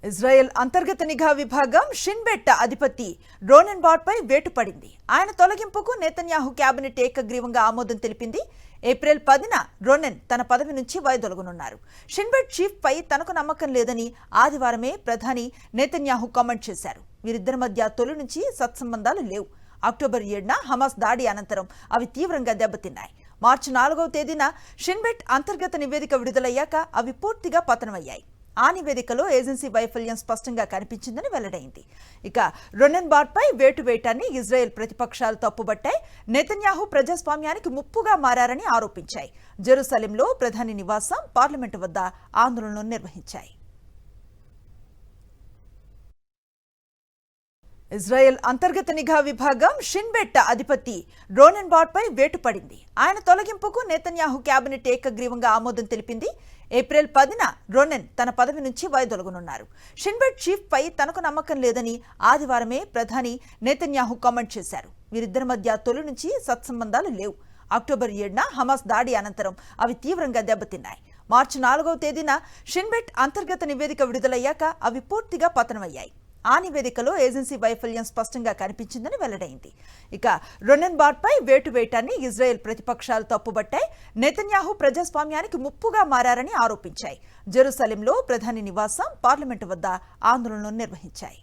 Israel అంతర్గత నిఘా విభాగం షిన్ బెట్ అధిపతి రోనెన్బార్గ్ పై వేటు పడింది. ఆయన తొలగింపుకు నెతన్యాహు కేబినెట్ ఏకగ్రీవంగా ఆమోదం తెలిపింది. ఏప్రిల్ 10న రోనెన్ తన పదవి నుంచి వైదొలగనున్నారు. షిన్ బెట్ చీఫ్ పై తనకు నమ్మకం లేదని ఆదివారమే ప్రధాని నెతన్యాహు కామెంట్ చేశారు. వీరిద్దరి మధ్య తొలి నుంచి సత్సంబంధాలు లేవు. అక్టోబర్ 7న హమాస్ దాడి అనంతరం అవి తీవ్రంగా దెబ్బతిన్నాయి. మార్చి 4వ తేదీన షిన్ బెట్ అంతర్గత నివేదిక విడుదలయ్యాక అవి పూర్తిగా పతనమయ్యాయి. ఆ నివేదికలో ఏజెన్సీ వైఫల్యం స్పష్టంగా కనిపించిందని వెల్లడైంది. ఇక రోనెన్బార్గ్ పై వేటు వేయటాన్ని ఇజ్రాయెల్ ప్రతిపక్షాలు తప్పుబట్టాయి. నెతన్యాహు ప్రజాస్వామ్యానికి ముప్పుగా మారారని ఆరోపించాయి. జెరూసలేంలో ప్రధాని నివాసం, పార్లమెంటు వద్ద ఆందోళనలు నిర్వహించాయి. ఇజ్రాయెల్ అంతర్గత నిఘా విభాగం షిన్ బెట్ అధిపతి రోనెన్బార్గ్ పై వేటు పడింది. ఆయన తొలగింపుకు నెతన్యాహు కేబినెట్ ఏకగ్రీవంగా ఆమోదం తెలిపింది. ఏప్రిల్ 10న రోనెన్ తన పదవి నుంచి వైదొలగనున్నారు. షిన్ బెట్ చీఫ్ పై తనకు నమ్మకం లేదని ఆదివారమే ప్రధాని నెతన్యాహు కామెంట్ చేశారు. వీరిద్దరి మధ్య తొలి నుంచి సత్సంబంధాలు లేవు. అక్టోబర్ 7న హమాస్ దాడి అనంతరం అవి తీవ్రంగా దెబ్బతిన్నాయి. మార్చి 4వ తేదీన షిన్ బెట్ అంతర్గత నివేదిక విడుదలయ్యాక అవి పూర్తిగా పతనమయ్యాయి. ఆ నివేదికలో ఏజెన్సీ వైఫల్యం స్పష్టంగా కనిపించిందని వెల్లడైంది. ఇక రోనెన్బార్గ్ పై వేటు వేయటాన్ని ఇజ్రాయెల్ ప్రతిపక్షాలు తప్పుబట్టాయి. నెతన్యాహు ప్రజాస్వామ్యానికి ముప్పుగా మారారని ఆరోపించాయి. జెరూసలేంలో ప్రధాని నివాసం, పార్లమెంటు వద్ద ఆందోళనలు నిర్వహించాయి.